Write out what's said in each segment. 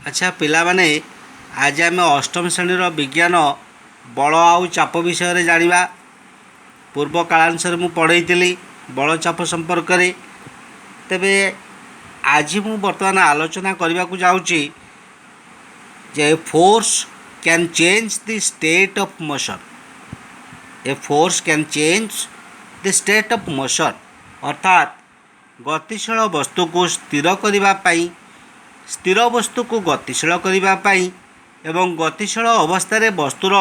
अच्छा पिलामाने आज आम अष्टम श्रेणीर विज्ञान बल आउ चाप विषय जानिबा। पूर्व कालांशरे मु पढ़ई बल चाप संपर्क में। तेबे आज मु वर्तमान आलोचना करने को जाऊँगी जे force can change the state of motion. A force can change the state of motion अर्थात गतिशील वस्तु को स्थिर करने, स्थिर वस्तु को गतिशील करने एवं गतिशील अवस्था वस्तुर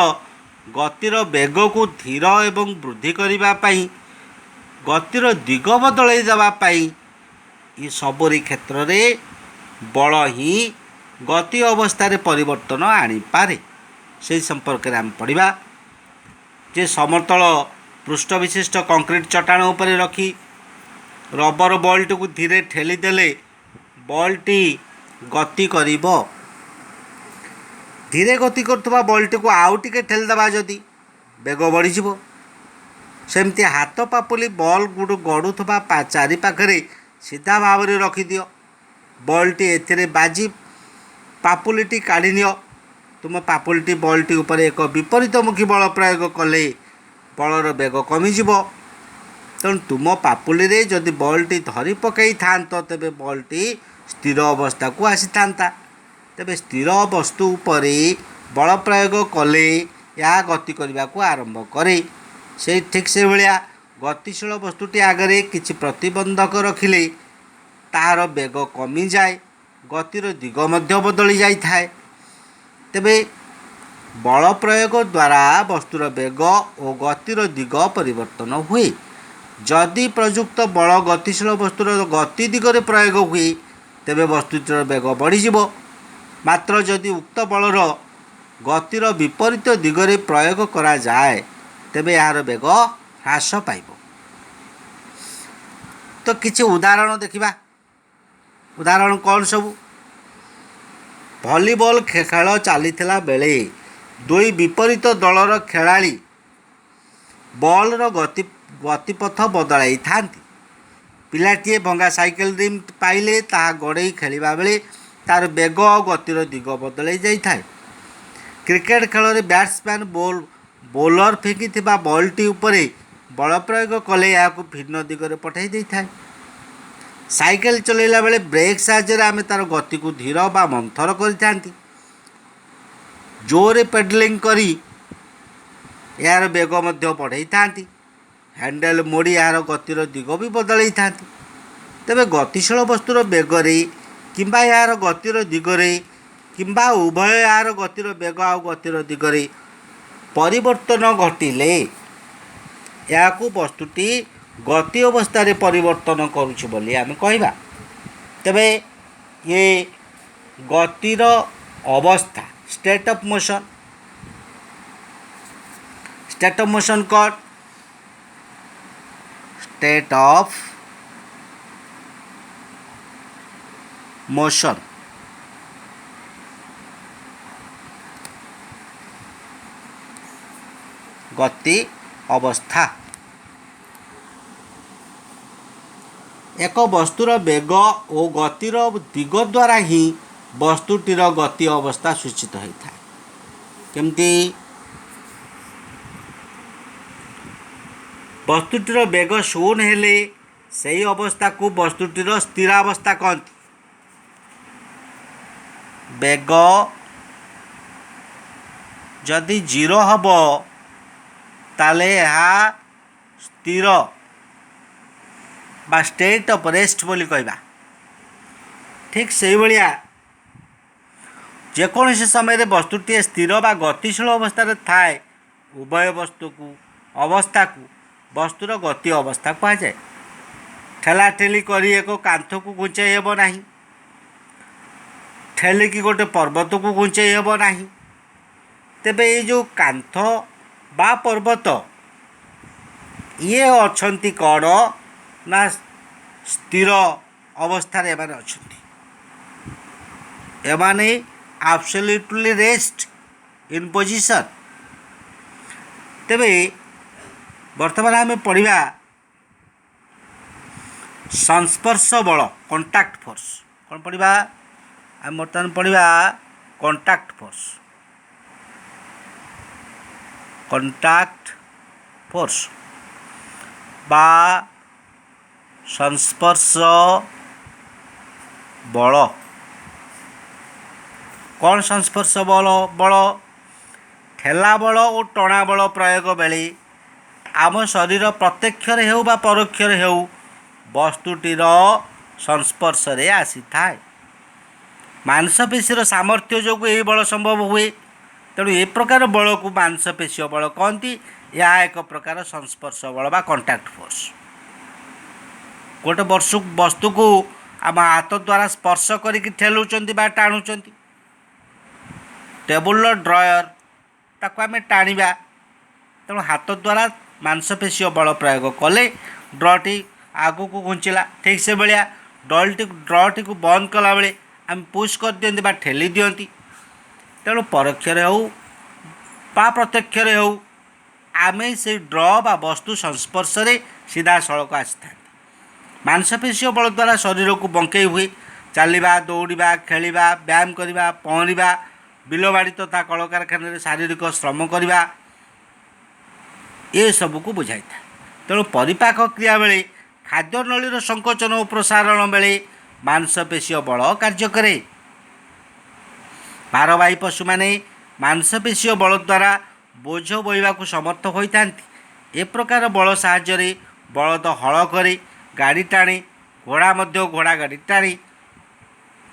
गतिर वेग को धीर एवं वृद्धि करने, गतिर दिग बदल देवाई, ये सबरी क्षेत्र में बल ही गति अवस्था परिवर्तन आनीपे। से संपर्क में आम पढ़ा जे समतल पृष्ठ विशिष्ट कंक्रीट चट्टाण उपर रखी रबर बॉल्ट को धीरे ठेलीदेले बॉल्टी गति करिब। धीरे गति करुवा बॉल्ट को आउ टिके ठेलीदेबा जदि बेग बढ़ी। सेमती हाथ पापुली बॉल गुड़ गड़ुवा चारिपाखे सीधा भाव में रखिदि। बॉल्टी एथिरे बाजी पापुलीटी काढ़ी नियो। तुम पापुलीटी बॉल्टी उपर एक विपरीतमुखी बल प्रयोग कले बलर बेग कमिजिब। तेणु तुम पापुली रे जदि बॉल्टी धरी पकई था तेबे बॉल्टी स्थिर अवस्था को आसी था। तेबे स्थिर वस्तु उपर बल प्रयोग कले या गति करने को आरंभ करे। से ठीक से भाया गतिशील वस्तुटी आगे किसी प्रतिबंधक रखिले तार बेग कमी जाए, गतिर दिग मध्य बदली जाए। तेबे बल प्रयोग द्वारा वस्तुर बेग और गतिर दिग परिवर्तन हुए। जदि प्रयुक्त बल गतिशील वस्तुर गति दिगरे प्रयोग हुए तेबे वस्तुटिर बेग बढ़ी। मात्र जदि उक्त बलर गतिर विपरीत दिगरे प्रयोग करा जाए तेबे यार बेग ह्रास पाइब। तो किछि उदाहरण देखिबा। उदाहरण कौन सब? भलीबॉल खेल चलीथिला बेले दुई विपरीत दलर खेलाड़ी बॉलर गतिपथ बदलाई थांती। पिलाटीए भंगा साइकेल रिम पाइले ताहा गड़े खेलिबा बेले तार बेग और गतिर दिग बदलाई जाए। क्रिकेट खेल में बैट्समैन बोलर फेंकी बॉलटी उपरे बल प्रयोग कले या भिन्न दिगरे पठाई दे था। साइकेल चलैला बेले ब्रेक साहाय्य आम तार गति को धीर बा मंथर कर जोरे पेडलिंग करी यार बेग मध्य बढ़ाई था। हैंडल मोड़ी यार गतिर दिग भी बदल था। तेबे गतिशील वस्तुर बेगरे किंबा यार गतिर दिगरे किंबा उभय यार गतिर बेग आ गतिर दिगरे परिवर्तन घटिले या वस्तुटी गति अवस्था परिवर्तन करुछु बोली आम कहबा। तेबे ये गतिर अवस्था state of motion, state of motion कौन? स्टेट ऑफ मोशन गति अवस्था। एक वस्तुर बेग और गतिर दिग द्वारा ही वस्तुटीर गति अवस्था सूचित होता है। केमती वस्तुटीर बेग शून्य हेले सही अवस्था को वस्तुटीर स्थिरावस्था कहते। बेग जदि 0 हब ताले यह स्थिर बा स्टेट ऑफ रेस्ट बोली कहबा। ठीक से भाया जेकोसी समय वस्तुटी स्थिर बा गतिशील अवस्था थाए उभय वस्तु को अवस्था को वस्तुर गति अवस्था कह जाए। ठेला ठेली करी एक कांथ को घुंचाई हेब नहीं, ठेलिकी गोटे पर्वत को घुंचाई हेब नहीं। तेबे ये जो कांथ बा पर्वत ये अच्छी कौन ना स्थिर अवस्था एमाने अच्छी। एमाने एब्सोल्युटली रेस्ट इन पोजिशन। तेबे वर्तमान आम पढ़ा संस्पर्श बल कंटाक्ट फोर्स। कौन पढ़ा? आम बर्तमान पढ़ा कंटाक्ट फोर्स। कंटाक्ट फोर्स बा संस्पर्श बल। कौन संस्पर्श बल? बल ठेला बल और टणा बल प्रयोग बेले आम शरीर प्रत्यक्ष हो बा परोक्ष हो वस्तुटीर संस्पर्श रे आसी थाए। मांसपेशीर सामर्थ्य जो यही बल संभव हुए। तेणु ए प्रकार बल को मांसपेशीय बल कहती। यह एक प्रकार संस्पर्श बल बा कंटाक्ट फोर्स। गोटे वस्तु को आम हाथ द्वारा स्पर्श करके ठेलुंट बा टाणुंट। टेबुल ड्रयर ताको आम टाणिबा। तेणु हाथ द्वारा मांसपेशीय बल प्रयोग कले ड्रटी आगू को घुंचला। ठीक से भाया ड्रटी को बंद कला बेले आम पुश कर दियंती बा ठेली दियंती। तेणु परोक्ष हो बा प्रत्यक्ष हो आम से ड्र बा वस्तु संस्पर्श रे सीधा सड़क आसी था। मांसपेशीय बल द्वारा शरीर को बंकई हुए। चलवा दौड़ा खेलवा व्यायाम करवा पहरिया बिलबाड़ी तथा कल कारखाना शारीरिक श्रम करवा ये सब को बुझाई था। तेणु परिपाक क्रिया बेले खाद्य नलीर संकोचन और प्रसारण बेले मांसपेशीय बल कार्य करे। भारवाही पशु माने मांसपेशीय बल द्वारा बोझ बोइबा को समर्थ होता। ए प्रकार बल साहाय्य बलद हल करे गाड़ी टाणे। घोड़ा मध्य घोड़ा गाड़ी टाणे।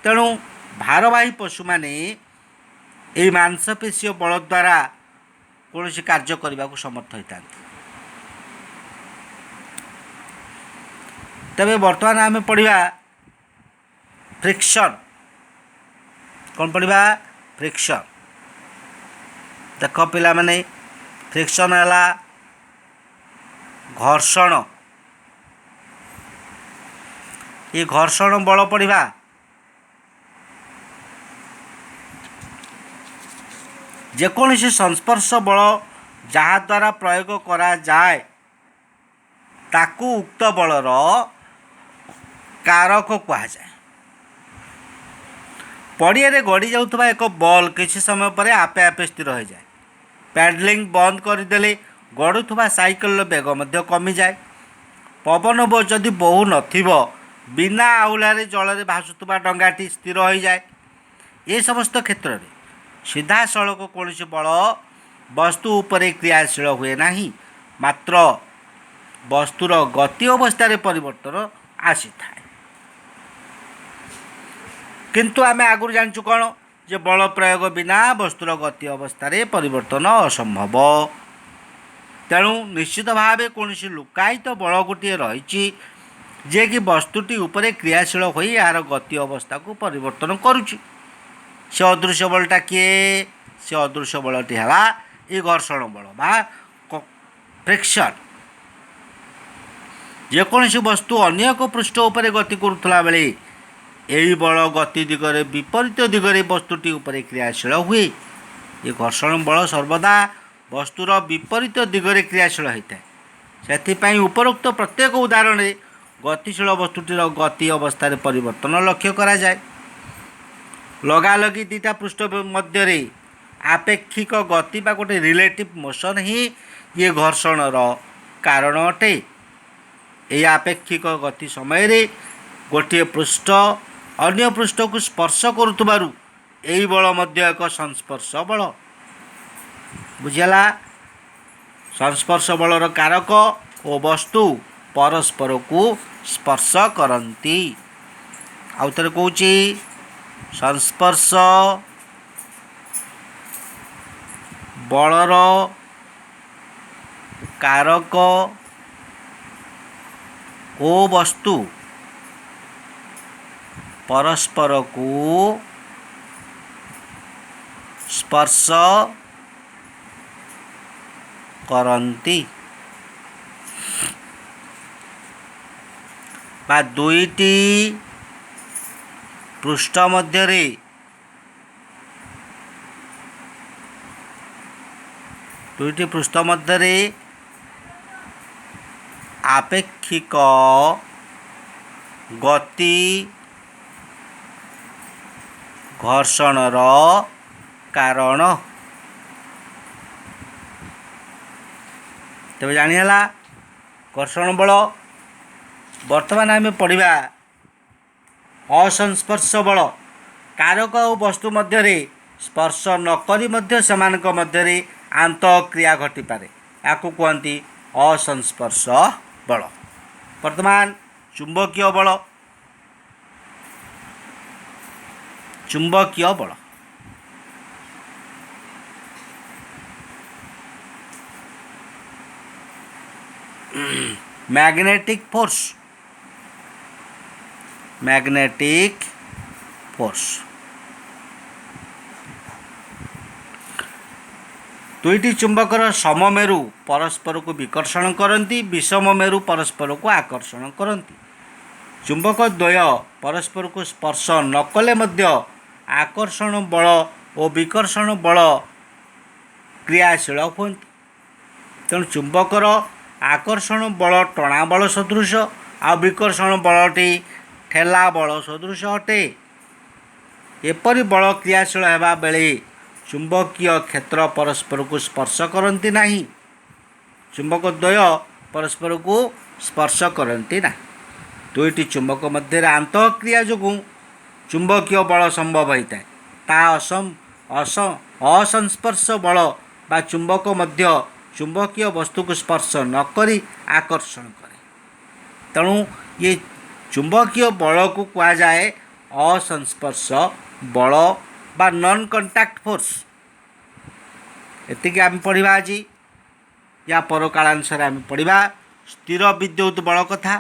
तेणु भारवाही पशु माने यही मांसपेशीय बल द्वारा कौन कार्य करने को समर्थ होता। तबे बर्तमान आम पढ़ा फ्रिक्शन। कौन पढ़ा? फ्रिक्शन। देख पिला माने फ्रिक्शन है घर्षण। ये घर्षण बल पढ़ा। जेकोसी संस्पर्श बल जहाँ द्वारा प्रयोग करा जाए ताकू उक्त बलर कारक कहा जाए। पड़िया गड़ी जाउथबा एक बॉल किसी समय पर आपे आपे स्थिर हो जाए। पैडलिंग बंद करदेले गड़ुथबा साइकेल बेग मध्य कमी जाए। पवन जदि बहु नथिबो बिना आउलारे जल भासुथबा डंगाटी स्थिर हो जाए। ये समस्त क्षेत्र में सीधा सड़क कौन बल वस्तु उपरे क्रियाशील हुए नहीं। मात्र वस्तुर गति अवस्था परिवर्तन आसी था। किंतु आम आगुरी जानचु कौन जे बल प्रयोग बिना वस्तुर गति अवस्था परिवर्तन असंभव। तेणु निश्चित भाव कौन लुकायित बल गोटे रही जे कि वस्तुटी उपरे क्रियाशील हो यार गति अवस्था को परिवर्तन करुच्ची। से अदृश्य बलटा किए? से अदृश्य बलटी है ये घर्षण बल बा फ्रिक्शन। जेकोसी वस्तु अन्य एक पृष्ठ उपरे गति करुला बेले यही बल गति दिगरे विपरीत दिगरे वस्तुटी उपरे क्रियाशील हुए। ये घर्षण बल सर्वदा वस्तुर विपरीत दिगरे क्रियाशील होता है। से उपरोक्त प्रत्येक उदाहरण में गतिशील वस्तुटीर गति अवस्था परिवर्तन लक्ष्य करा जाए। लगालगी दीटा पृष्ठ मध्य आपेक्षिक गति बा गोटे रिलेटिव मोशन ही ये घर्षणर कारण अटे। यह आपेक्षिक गति समय रे गोटे पृष्ठ अन्य पृष्ठ को स्पर्श करुथबारु यही बल मध्य एक संस्पर्श बल। बुझिला? संस्पर्श बलर कारक और वस्तु परस्पर को स्पर्श करती। आउ थे कहूँ संस्पर्श बलर कारक ओ वस्तु परस्पर को स्पर्श करती। बा दुईटी पृष्ठ मध्य दुईटी पृष्ठ मध्य आपेक्षिक गति ଘର୍ଷଣର କାରଣ। ତେବେ ଜାଣିହେଲା ଘର୍ଷଣ ବଳ। ବର୍ତ୍ତମାନ ଆମେ ପଢ଼ିବା ଅସଂସ୍ପର୍ଶ ବଳ। କାରକ ଓ ବସ୍ତୁ ମଧ୍ୟରେ ସ୍ପର୍ଶ ନକରି ମଧ୍ୟ ସେମାନଙ୍କ ମଧ୍ୟରେ ଆନ୍ତଃକ୍ରିୟା ଘଟିପାରେ, ଏହାକୁ କୁହନ୍ତି ଅସଂସ୍ପର୍ଶ ବଳ। ବର୍ତ୍ତମାନ ଚୁମ୍ବକୀୟ ବଳ। ଚୁମ୍ବକୀୟ ବଳ ମ୍ୟାଗ୍ନେଟିକ୍ ଫୋର୍ସ। ମ୍ୟାଗ୍ନେଟିକ୍ ଫୋର୍ସ ଦୁଇଟି ଚୁମ୍ବକର ସମମେରୁ ପରସ୍ପରକୁ ବିକର୍ଷଣ କରନ୍ତି, ବିଷମ ମେରୁ ପରସ୍ପରକୁ ଆକର୍ଷଣ କରନ୍ତି। ଚୁମ୍ବକ ଦ୍ୱୟ ପରସ୍ପରକୁ ସ୍ପର୍ଶ ନ କଲେ ମଧ୍ୟ ଆକର୍ଷଣ ବଳ ଓ ବିକର୍ଷଣ ବଳ କ୍ରିୟାଶୀଳ ହୁଅନ୍ତି। ତେଣୁ ଚୁମ୍ବକର ଆକର୍ଷଣ ବଳ ଟଣା ବଳ ସଦୃଶ, ଆଉ ବିକର୍ଷଣ ବଳଟି ଠେଲା ବଳ ସଦୃଶ ଅଟେ। ଏପରି ବଳ କ୍ରିୟାଶୀଳ ହେବା ବେଳେ ଚୁମ୍ବକୀୟ କ୍ଷେତ୍ର ପରସ୍ପରକୁ ସ୍ପର୍ଶ କରନ୍ତି ନାହିଁ। ଚୁମ୍ବକ ଦ୍ୱୟ ପରସ୍ପରକୁ ସ୍ପର୍ଶ କରନ୍ତି ନାହିଁ। ଦୁଇଟି ଚୁମ୍ବକ ମଧ୍ୟରେ ଆନ୍ତଃକ୍ରିୟା ଯୋଗୁଁ ଚୁମ୍ବକୀୟ ବଳ ସମ୍ଭବ ହୋଇଥାଏ। ତାହା ଅସଂସ୍ପର୍ଶ ବଳ ବା ଚୁମ୍ବକ ମଧ୍ୟ ଚୁମ୍ବକୀୟ ବସ୍ତୁକୁ ସ୍ପର୍ଶ ନ କରି ଆକର୍ଷଣ କରେ। ତେଣୁ ଇଏ ଚୁମ୍ବକୀୟ ବଳକୁ କୁହାଯାଏ ଅସଂସ୍ପର୍ଶ ବଳ ବା ନନ୍ କଣ୍ଟାକ୍ଟ ଫୋର୍ସ। ଏତିକି ଆମେ ପଢ଼ିବା ଆଜି। ୟା ପରକାଳାଂଶରେ ଆମେ ପଢ଼ିବା ସ୍ଥିର ବିଦ୍ୟୁତ୍ ବଳ କଥା।